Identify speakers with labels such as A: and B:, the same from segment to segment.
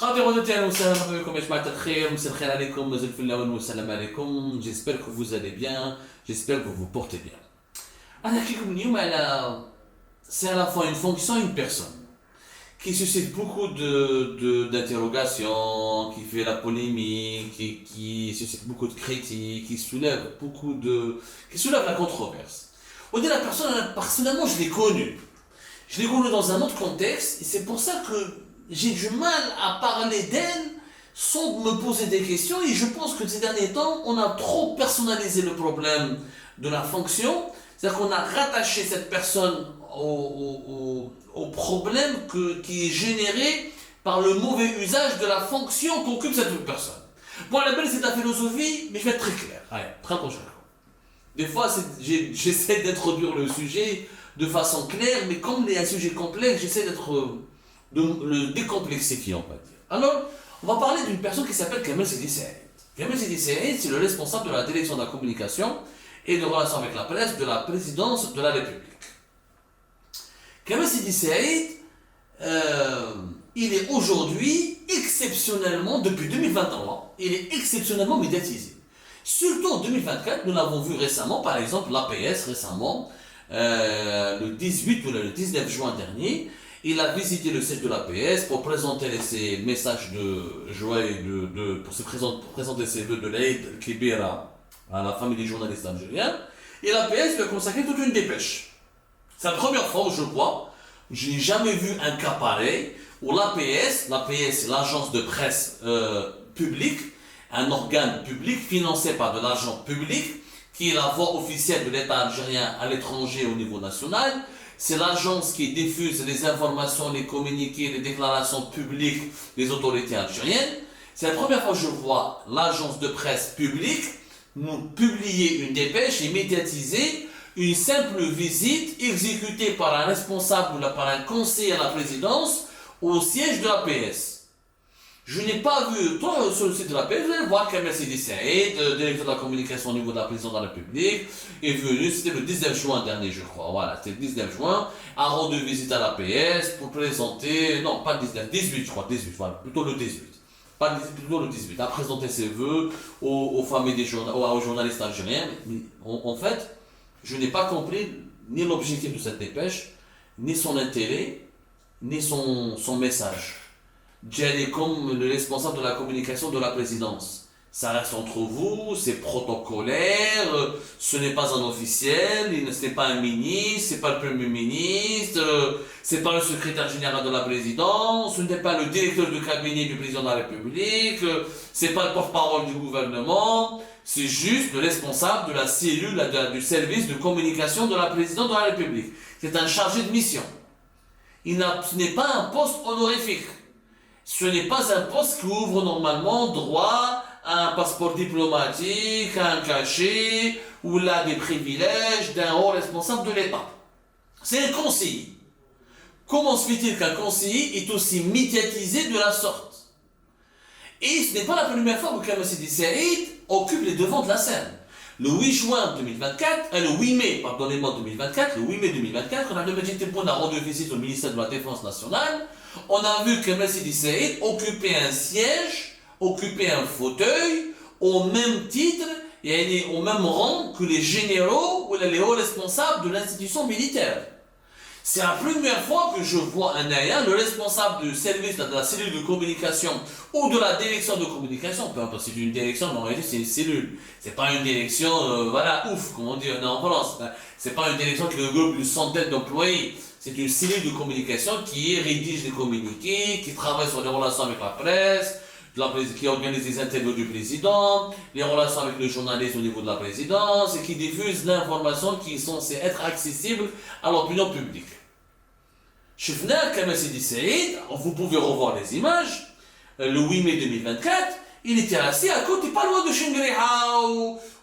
A: J'espère que vous allez bien, j'espère que vous vous portez bien. C'est à la fois une fonction et une personne qui suscite beaucoup d'interrogations, qui fait la polémique, qui suscite beaucoup de critiques, qui soulève la controverse. On dit la personne, personnellement, je l'ai connue. Je l'ai connue dans un autre contexte, et c'est pour ça que j'ai du mal à parler d'elle sans me poser des questions, et je pense que ces derniers temps, on a trop personnalisé le problème de la fonction, c'est-à-dire qu'on a rattaché cette personne au problème qui est généré par le mauvais usage de la fonction qu'occupe cette personne. Bon, la belle, c'est ta philosophie, mais je vais être très clair. Allez, très prochain. Des fois, j'essaie d'introduire le sujet de façon claire, mais comme il y a un sujet complexe, j'essaie de le décomplexifier, on va dire. Alors, on va parler d'une personne qui s'appelle Kamel Sidi Saïd. Kamel Sidi Saïd, c'est le responsable de la direction de la communication et de relations avec la presse de la présidence de la République. Kamel Sidi Saïd, il est aujourd'hui exceptionnellement, depuis 2023, il est exceptionnellement médiatisé. Surtout en 2024, nous l'avons vu récemment, par exemple l'APS récemment, le 18 ou le 19 juin dernier, il a visité le siège de l'APS pour présenter ses messages de joie et pour présenter ses vœux de l'Aïd Kibera à la famille des journalistes algériens. Et l'APS lui a consacré toute une dépêche. C'est la première fois où je vois, je n'ai jamais vu un cas pareil, où l'APS, l'agence de presse publique, un organe public financé par de l'argent public, qui est la voix officielle de l'État algérien à l'étranger au niveau national. C'est l'agence qui diffuse les informations, les communiqués, les déclarations publiques des autorités algériennes. C'est la première fois que je vois l'agence de presse publique nous publier une dépêche et médiatiser une simple visite exécutée par un responsable ou par un conseiller à la présidence au siège de l'APS. Je n'ai pas vu, toi sur le site de l'APS, vous allez voir Kamel Sidi Saïd, directeur de la communication au niveau de la présidence de la République, est venu, c'était le 19 juin dernier je crois, voilà, c'était le 19 juin, a rendu visite à l'APS pour présenter, non pas le 19, 18 je crois, 18, voilà, plutôt le 18. Pas le 18, plutôt le 18, a présenté ses vœux aux familles aux journalistes algériens, mais en fait, je n'ai pas compris ni l'objectif de cette dépêche, ni son intérêt, ni son message. Djali comme le responsable de la communication de la présidence. Ça reste entre vous, c'est protocolaire, ce n'est pas un officiel, ce n'est pas un ministre, c'est pas le premier ministre, c'est pas le secrétaire général de la présidence, ce n'est pas le directeur du cabinet du président de la République, c'est pas le porte-parole du gouvernement, c'est juste le responsable de la cellule du service de communication de la présidence de la République. C'est un chargé de mission. Ce n'est pas un poste honorifique. Ce n'est pas un poste qui ouvre normalement droit à un passeport diplomatique, à un cachet, ou là des privilèges d'un haut responsable de l'État. C'est un conseiller. Comment se fait-il qu'un conseiller est aussi médiatisé de la sorte? Et ce n'est pas la première fois que Kamel Sidi Saïd occupe les devants de la scène. Le 8 mai 2024, on a rendu visite au ministère de la Défense nationale. On a vu que Kamel Sidi Saïd occuper un siège, occuper un fauteuil, au même titre et au même rang que les généraux ou les hauts responsables de l'institution militaire. C'est la première fois que je vois un aïen, le responsable du service de la cellule de communication ou de la direction de communication, peu importe si c'est une direction, mais en réalité c'est une cellule. C'est pas une direction, ouf, comme on dit en France. C'est pas une direction qui regroupe une centaine d'employés. C'est une cellule de communication qui rédige les communiqués, qui travaille sur les relations avec la presse, qui organise les interviews du président, les relations avec les journalistes au niveau de la présidence, et qui diffuse l'information qui est censée être accessible à l'opinion publique. Chefna Kamel Sidi Saïd, vous pouvez revoir les images, le 8 mai 2024, il était assis à côté, pas loin de Chengriha,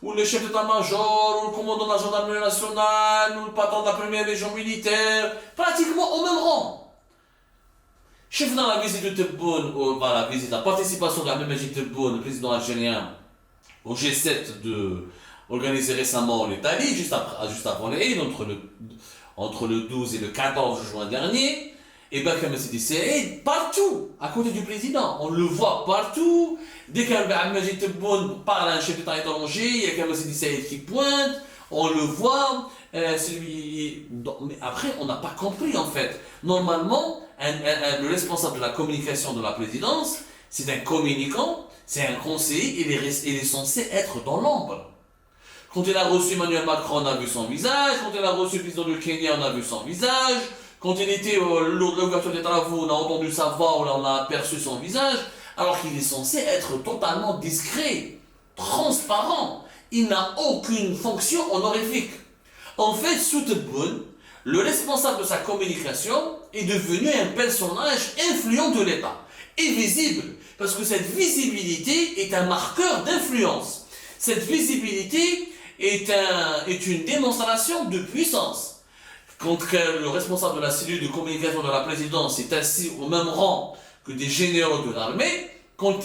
A: ou le chef d'état-major, ou le commandant de la gendarmerie nationale, ou le patron de la première région militaire, pratiquement au même rang. Chef dans la visite de Tebboune, la participation de la même Tebboune, le président algérien, au G7 organisé récemment en Italie, juste avant les Eid, entre le 12 et le 14 juin dernier, Et bien, comme c'est dit, partout, à côté du président. On le voit partout. Dès qu'Abdel Majid Tebboune parle à un chef d'État étranger, il y a Kamal Sidi Saïd qui pointe, on le voit. Mais après, on n'a pas compris en fait. Normalement, le responsable de la communication de la présidence, c'est un communicant, c'est un conseiller, il est censé être dans l'ombre. Quand il a reçu Emmanuel Macron, on a vu son visage. Quand il a reçu le président du Kenya, on a vu son visage. Quand il était l'ouverture des travaux, on a entendu sa voix, on a aperçu son visage. Alors qu'il est censé être totalement discret, transparent. Il n'a aucune fonction honorifique. En fait, sous Tebboune, le responsable de sa communication est devenu un personnage influent de l'État. Et visible, parce que cette visibilité est un marqueur d'influence. Cette visibilité est une démonstration de puissance. Quand le responsable de la cellule de communication de la présidence est assis au même rang que des généraux de l'armée, quand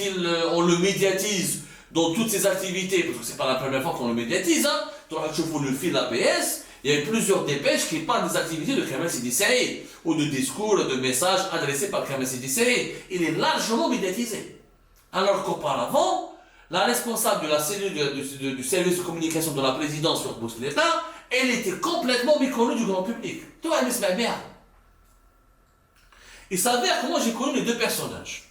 A: on le médiatise dans toutes ses activités, parce que c'est pas la première fois qu'on le médiatise, hein, dans la chevaux le fil APS, il y a plusieurs dépêches qui parlent des activités de Kamal Sidi Saïd, ou de discours, de messages adressés par Kamal Sidi Saïd. Il est largement médiatisé. Alors qu'auparavant, la responsable de la cellule du service de communication de la présidence sur poste de l'État, elle était complètement méconnue du grand public. Tu vois, mais c'est bien. Il s'avère que moi j'ai connu les deux personnages.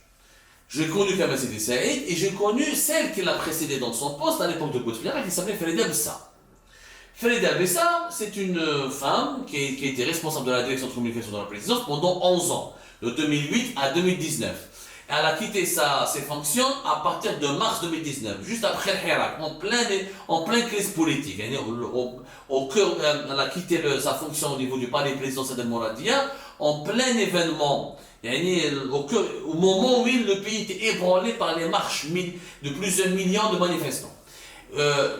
A: J'ai connu Kamal Sidi Saïd et j'ai connu celle qui l'a précédée dans son poste à l'époque de Bouteflika qui s'appelait Farida Bessa. Farida Bessa, c'est une femme qui a été responsable de la direction de communication de la présidence pendant 11 ans, de 2008 à 2019. Elle a quitté ses fonctions à partir de mars 2019, juste après le Hirak, en pleine crise politique. Au cœur, elle a quitté sa fonction au niveau du palais présidentiel de Mouradia, en plein événement. Au moment où le pays était ébranlé par les marches de plusieurs millions de manifestants.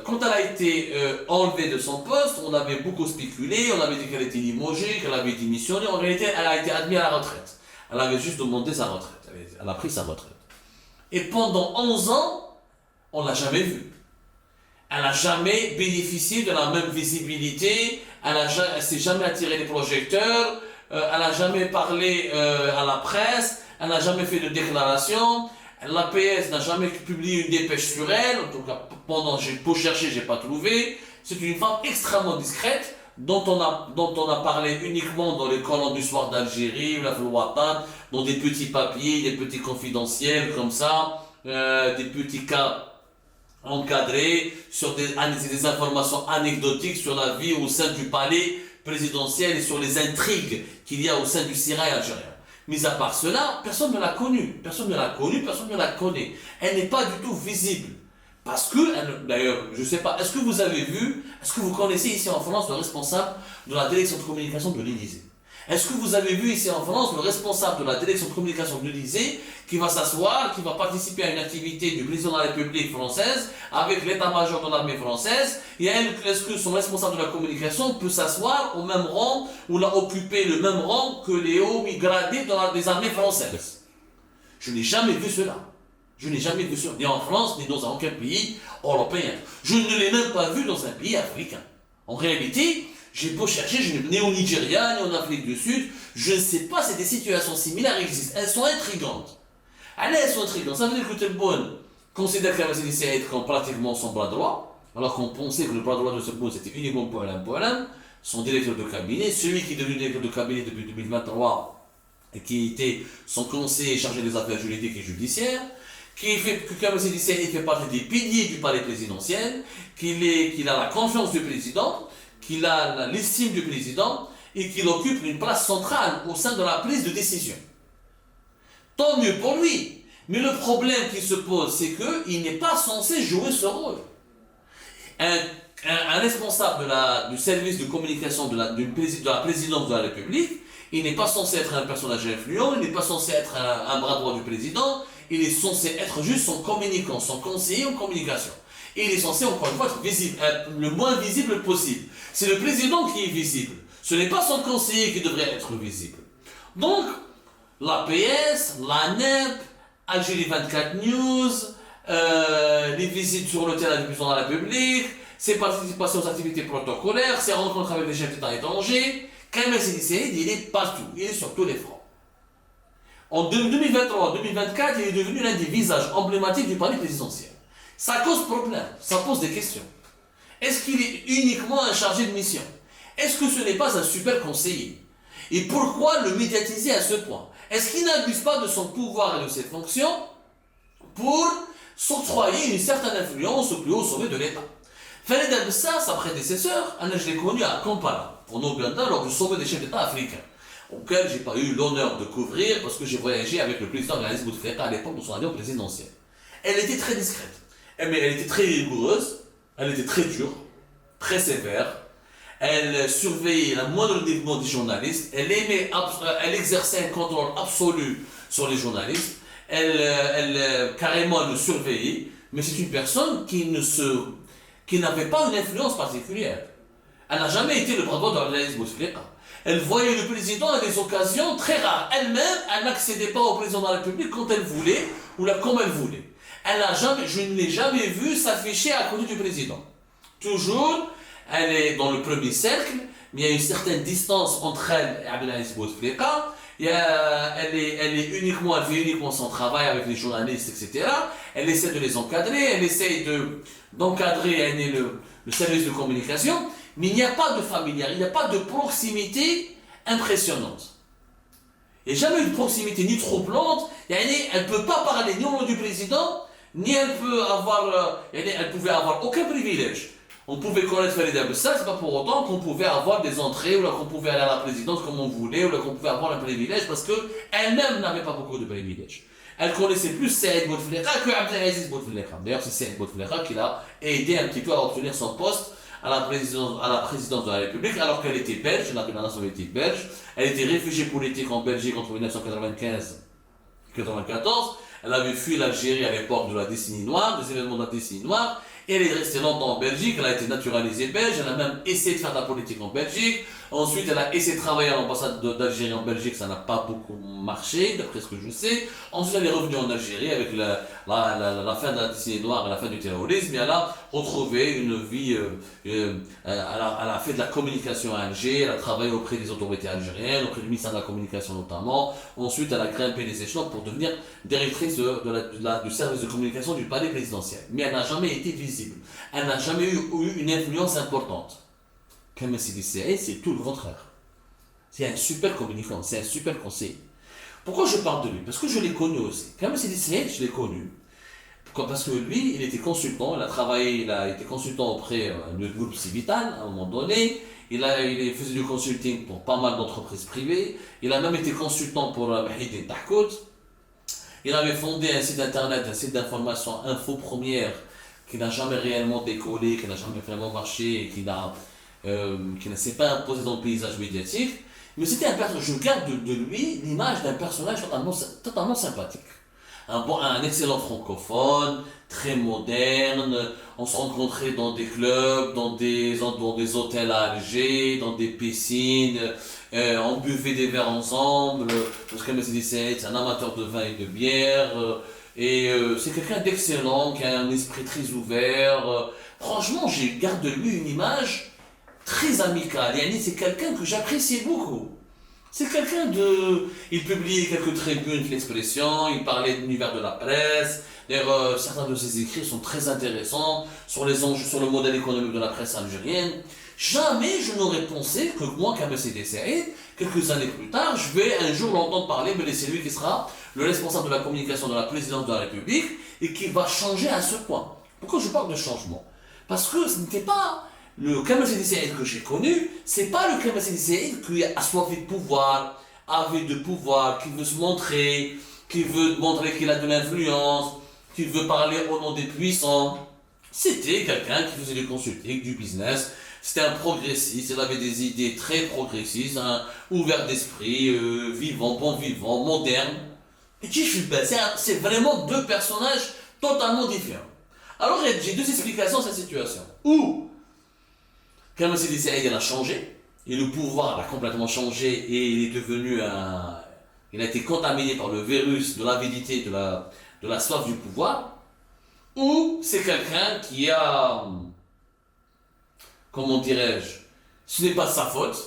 A: Quand elle a été enlevée de son poste, on avait beaucoup spéculé, on avait dit qu'elle était limogée, qu'elle avait démissionné. En réalité, elle a été admise à la retraite. Elle avait juste demandé sa retraite. Elle a pris sa retraite. Et pendant 11 ans, on ne l'a jamais vue. Elle n'a jamais bénéficié de la même visibilité, elle ne s'est jamais attiré les projecteurs, elle n'a jamais parlé à la presse, elle n'a jamais fait de déclaration, l'APS n'a jamais publié une dépêche sur elle, en tout cas pendant j'ai beau chercher, je n'ai pas trouvé. C'est une femme extrêmement discrète, dont on a parlé uniquement dans les colonnes du soir d'Algérie, la Flouatan, dans des petits papiers, des petits confidentiels comme ça, des petits cas encadrés sur des informations anecdotiques sur la vie au sein du palais présidentiel et sur les intrigues qu'il y a au sein du sérail algérien. Mis à part cela, personne ne l'a connue, personne ne la connaît. Elle n'est pas du tout visible. Parce que, d'ailleurs, je ne sais pas, est-ce que vous connaissez ici en France le responsable de la direction de communication de l'Élysée? Est-ce que vous avez vu ici en France le responsable de la direction de communication de l'Élysée qui va s'asseoir, qui va participer à une activité du président de la République française avec l'état-major de l'armée française? Et est-ce que son responsable de la communication peut s'asseoir au même rang ou l'a occupé le même rang que les hauts gradés des armées françaises? Je n'ai jamais vu cela. Je n'ai jamais vu cela, ni en France, ni dans aucun pays européen. Je ne l'ai même pas vu dans un pays africain. En réalité, j'ai beau chercher, je n'ai ni au Nigeria, ni en Afrique du Sud, je ne sais pas si des situations similaires existent. Elles sont intrigantes. Allez, elles sont intrigantes. Ça veut dire que Tebboune considère Kamal Sidi Saïd comme pratiquement son bras droit, alors qu'on pensait que le bras droit de Tebboune c'était uniquement Boualem, son directeur de cabinet, celui qui est devenu directeur de cabinet depuis 2023 et qui était son conseiller chargé des affaires juridiques et judiciaires, que Kamal Sidi Saïd fait partie des piliers du palais présidentiel, qu'il a la confiance du président, qu'il a l'estime du président et qu'il occupe une place centrale au sein de la prise de décision. Tant mieux pour lui. Mais le problème qui se pose, c'est qu'il n'est pas censé jouer ce rôle. Un responsable du service de communication de la présidence de la République, il n'est pas censé être un personnage influent, il n'est pas censé être un bras droit du président, il est censé être juste son communicant, son conseiller en communication. Et il est censé, encore une fois, être visible, le moins visible possible. C'est le président qui est visible. Ce n'est pas son conseiller qui devrait être visible. Donc, l'APS, l'ANEP, Algérie 24 News, les visites sur le terrain du président de la République, ses participations aux activités protocolaires, ses rencontres avec les chefs d'État étrangers, Kamal Sidi Saïd, il est partout. Il est sur tous les fronts. En 2023-2024, il est devenu l'un des visages emblématiques du palais présidentiel. Ça cause problème, ça pose des questions. Est-ce qu'il est uniquement un chargé de mission? Est-ce que ce n'est pas un super conseiller? Et pourquoi le médiatiser à ce point? Est-ce qu'il n'abuse pas de son pouvoir et de ses fonctions pour s'octroyer une certaine influence au plus haut sommet de l'État? Farid Abdessa, sa prédécesseur, je l'ai connu à Kampala, en Ouganda, lors du sommet des chefs d'État africains, auquel je n'ai pas eu l'honneur de couvrir parce que j'ai voyagé avec le président de la Bouteflika à l'époque de son avion présidentiel. Elle était très discrète, mais elle était très rigoureuse, elle était très dure, très sévère. Elle surveillait la moindre mouvement des journalistes, elle exerçait un contrôle absolu sur les journalistes, carrément le surveillait, mais c'est une personne qui n'avait pas une influence particulière. Elle n'a jamais été le bras droit de la Bouteflika. Elle voyait le président à des occasions très rares. Elle-même, elle n'accédait pas au président de la République quand elle voulait ou comme elle voulait. Je ne l'ai jamais vue s'afficher à côté du président. Toujours, elle est dans le premier cercle, mais il y a une certaine distance entre elle et Abdelaziz Bouteflika. Elle fait uniquement son travail avec les journalistes, etc. Elle essaie de les encadrer, elle essaie d'encadrer le service de communication, mais il n'y a pas de familiarité, il n'y a pas de proximité impressionnante. Il n'y a jamais eu de proximité ni troublante. Elle ne peut pas parler ni au nom du président, ni elle pouvait avoir aucun privilège. On pouvait connaître Farid Abdessa, c'est pas pour autant qu'on pouvait avoir des entrées, ou qu'on pouvait aller à la présidence comme on voulait, ou qu'on pouvait avoir un privilège, parce qu'elle-même n'avait pas beaucoup de privilèges. Elle connaissait plus Saïd Bouteflika que Abdelaziz Bouteflika. D'ailleurs, c'est Saïd Bouteflika qui l'a aidé un petit peu à obtenir son poste à la présidence de la République, alors qu'elle était belge, elle avait la nationalité belge. Elle était réfugiée politique en Belgique entre 1995 et 1994. Elle avait fui l'Algérie à l'époque de la décennie noire, des événements de la décennie noire. Elle est restée longtemps en Belgique, elle a été naturalisée belge, elle a même essayé de faire de la politique en Belgique. Ensuite, elle a essayé de travailler à l'ambassade d'Algérie en Belgique, ça n'a pas beaucoup marché, d'après ce que je sais. Ensuite, elle est revenue en Algérie avec la fin de la décennie noire et la fin du terrorisme, et elle a retrouvé une vie, elle a fait de la communication à Alger, elle a travaillé auprès des autorités algériennes, auprès du ministère de la Communication notamment. Ensuite, elle a grimpé les échelons pour devenir directrice du service de communication du palais présidentiel. Mais elle n'a jamais été visible. Elle n'a jamais eu une influence importante. Comme Sidi Saïd, c'est tout le contraire. C'est un super communicant, c'est un super conseiller. Pourquoi je parle de lui? Parce que je l'ai connu aussi. Comme Sidi Saïd, je l'ai connu. Pourquoi? Parce que lui, il était consultant, il a été consultant auprès du groupe Civital à un moment donné. Il faisait du consulting pour pas mal d'entreprises privées. Il a même été consultant pour Mahidine Tahkout. Il avait fondé un site internet, un site d'information Info Première, qui n'a jamais réellement décollé, qui n'a jamais vraiment marché, et qui ne s'est pas imposé dans le paysage médiatique. Mais c'était je garde de lui l'image d'un personnage totalement sympathique. Un excellent francophone, très moderne. On se rencontrait dans des clubs, dans des hôtels à Alger, dans des piscines. On buvait des verres ensemble. Parce que c'est un amateur de vin et de bière. C'est quelqu'un d'excellent, qui a un esprit très ouvert. Franchement, je garde de lui une image très amical. C'est quelqu'un que j'appréciais beaucoup. C'est quelqu'un il publiait quelques tribunes d'expression, il parlait de l'univers de la presse. D'ailleurs, certains de ses écrits sont très intéressants sur les enjeux, sur le modèle économique de la presse algérienne. Jamais je n'aurais pensé que moi, Kamel Sidi Saïd, quelques années plus tard, je vais un jour l'entendre parler, mais c'est lui qui sera le responsable de la communication de la présidence de la République et qui va changer à ce point. Pourquoi je parle de changement? Parce que ce n'était pas le Kamel Sidi Saïd que j'ai connu, c'est pas le Kamel Sidi Saïd qui a assoiffé de pouvoir, avide de pouvoir, qui veut se montrer, qui veut montrer qu'il a de l'influence, qui veut parler au nom des puissants. C'était quelqu'un qui faisait du consulting, du business. C'était un progressiste, il avait des idées très progressistes, ouvert d'esprit, bon vivant, moderne. Et c'est vraiment deux personnages totalement différents. Alors j'ai deux explications à cette situation. Ou Kamel Sidi Saïd a changé, et le pouvoir a complètement changé, et il est devenu il a été contaminé par le virus de l'avidité, de la soif du pouvoir. Ou c'est quelqu'un qui a, comment dirais-je, ce n'est pas sa faute,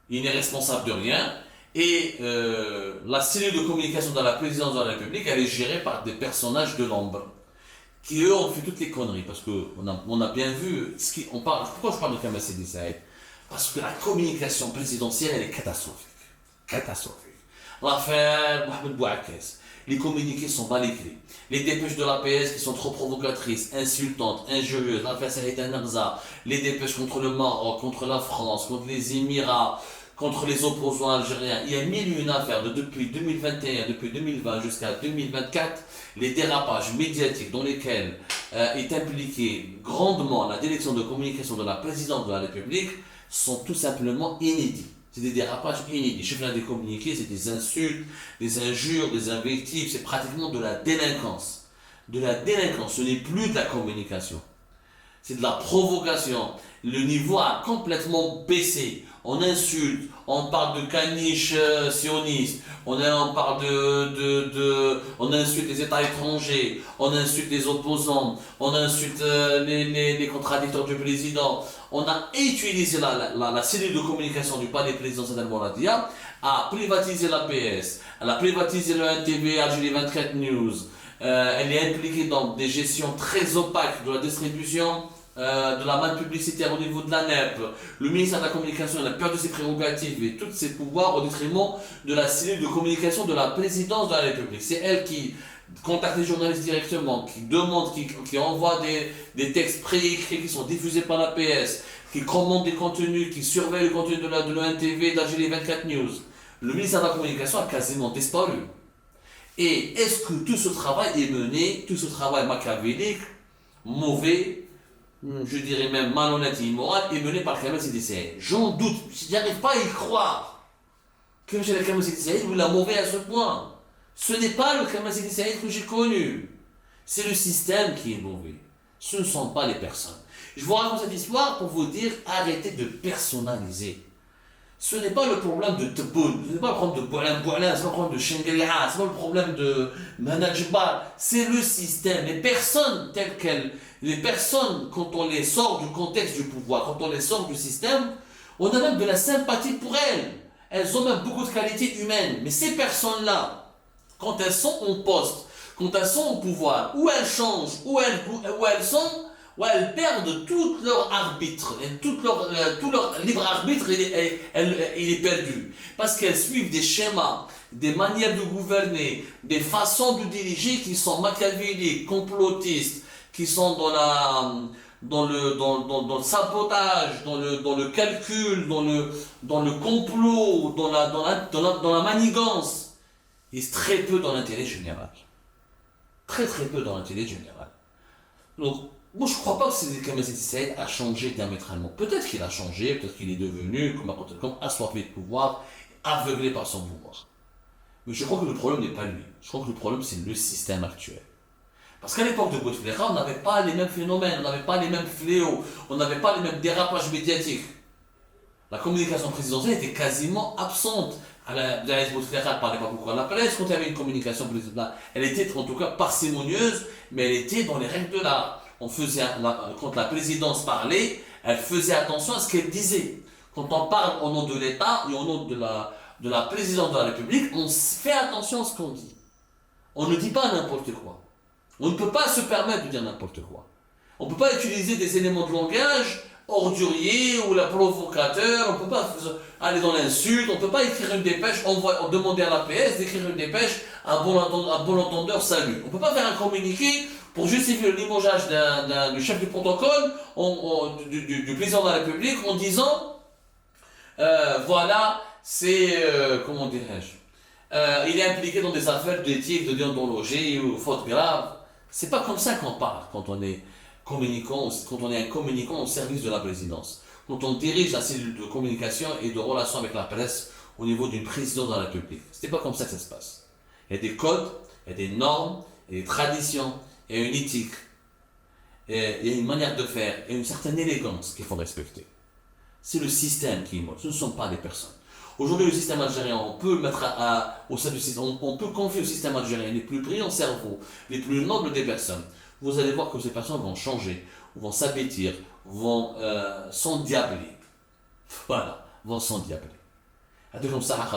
A: il n'est responsable de rien, Et la cellule de communication dans la présidence de la République, elle est gérée par des personnages de l'ombre, qui eux ont fait toutes les conneries, parce qu'on a bien vu, pourquoi je parle de Kamal Sidi Saïd? Parce que la communication présidentielle, elle est catastrophique. Catastrophique. L'affaire Mohamed Bouakas, les communiqués sont mal écrits. Les dépêches de l'APS qui sont trop provocatrices, insultantes, injurieuses, l'affaire Saïd Narza, les dépêches contre le Maroc, contre la France, contre les Émirats, contre les opposants algériens. Il y a mille et une affaires depuis 2021, depuis 2020 jusqu'à 2024, les dérapages médiatiques dans lesquels est impliquée grandement la direction de communication de la présidence de la République sont tout simplement inédits. C'est des dérapages inédits. Je viens de communiquer, c'est des insultes, des injures, des invectives, c'est pratiquement de la délinquance. De la délinquance, ce n'est plus de la communication. C'est de la provocation. Le niveau a complètement baissé. On insulte, on parle de caniche sioniste, on parle on insulte les États étrangers, on insulte les opposants, on insulte les contradicteurs du président. On a utilisé la cellule de communication du palais présidentiel Al-Mouradia à privatiser l'APS, elle a privatisé le NTV, Algérie 24 News, elle est impliquée dans des gestions très opaques de la distribution de la manne publicitaire au niveau de la NEP. Le ministère de la Communication a perdu ses prérogatives et tous ses pouvoirs au détriment de la cellule de communication de la présidence de la République. C'est elle qui contacte les journalistes directement, qui demande, qui envoie des textes préécrits qui sont diffusés par la PS, qui commande des contenus, qui surveille le contenu de l'ONTV, d'Algérie 24 News. Le ministère de la Communication a quasiment disparu. Et est-ce que tout ce travail est mené, tout ce travail machiavélique, mauvais, je dirais même malhonnête et immoral, est mené par Kamal Sidi Saïd? J'en doute, je n'arrive pas à y croire que M. Kamal Sidi Saïd l'a mauvais à ce point. Ce n'est pas le Kamal Sidi Saïd que j'ai connu. C'est le système qui est mauvais. Ce ne sont pas les personnes. Je vous raconte cette histoire pour vous dire, arrêtez de personnaliser. Ce n'est pas le problème de Tebboune, ce n'est pas le problème de Boualin, ce n'est pas le problème de Shengria, ce n'est pas le problème de Manajbar, c'est le système. Les personnes telles quelles, les personnes, quand on les sort du contexte du pouvoir, quand on les sort du système, on a même de la sympathie pour elles. Elles ont même beaucoup de qualités humaines. Mais ces personnes-là, quand elles sont en poste, quand elles sont au pouvoir, où elles changent, où elles sont, où elles perdent tout leur arbitre, et tout leur libre arbitre, il est perdu. Parce qu'elles suivent des schémas, des manières de gouverner, des façons de diriger qui sont machiavéliques, complotistes, qui sont dans le sabotage, dans le calcul, dans le complot, dans la manigance, et très peu dans l'intérêt général. Très peu dans l'intérêt général. Donc, moi je ne crois pas que Kamal Sidi Saïd a changé diamétralement. Peut-être qu'il a changé, peut-être qu'il est devenu, comme assoiffé de pouvoir, aveuglé par son pouvoir. Mais je crois que le problème n'est pas lui. Je crois que le problème c'est le système actuel. Parce qu'à l'époque de Bouteflika, on n'avait pas les mêmes phénomènes, on n'avait pas les mêmes fléaux, on n'avait pas les mêmes dérapages médiatiques. La communication présidentielle était quasiment absente. Abdelaziz Bouteflika ne parlait pas beaucoup à la presse. Quand il y avait une communication présidentielle, elle était en tout cas parcimonieuse, mais elle était dans les règles de l'art. Quand la présidence parlait, elle faisait attention à ce qu'elle disait. Quand on parle au nom de l'État et au nom de la présidence de la République, on fait attention à ce qu'on dit. On ne dit pas n'importe quoi. On ne peut pas se permettre de dire n'importe quoi. On ne peut pas utiliser des éléments de langage orduriers ou la provocateur, on ne peut pas aller dans l'insulte, on ne peut pas écrire une dépêche, demander à l'APS d'écrire une dépêche à bon entendeur salut. On ne peut pas faire un communiqué pour justifier le limogeage du chef du protocole, du président de la République, en disant voilà, c'est, comment dirais-je, il est impliqué dans des affaires d'éthique, de déontologie ou fautes graves. C'est pas comme ça qu'on parle quand on est un communicant au service de la présidence. Quand on dirige la cellule de communication et de relations avec la presse au niveau d'une présidence de la République. C'est pas comme ça que ça se passe. Il y a des codes, il y a des normes, il y a des traditions, il y a une éthique, il y a une manière de faire et une certaine élégance qu'il faut respecter. C'est le système qui est mort, ce ne sont pas les personnes. Aujourd'hui, le système algérien, on peut mettre au sein du système, on peut confier au système algérien les plus brillants cerveaux, les plus nobles des personnes. Vous allez voir que ces personnes vont changer, vont s'appétir, vont s'endiabler. Voilà, vont s'endiabler. comme ça,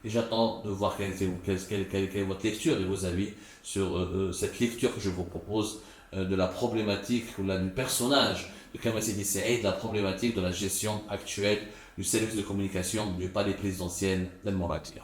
A: et j'attends de voir quelle est votre lecture et vos avis sur cette lecture que je vous propose de la problématique ou du personnage de Kamal Sidi Saïd, la problématique de la gestion actuelle du service de communication du palais présidentiel d'El Mouratia.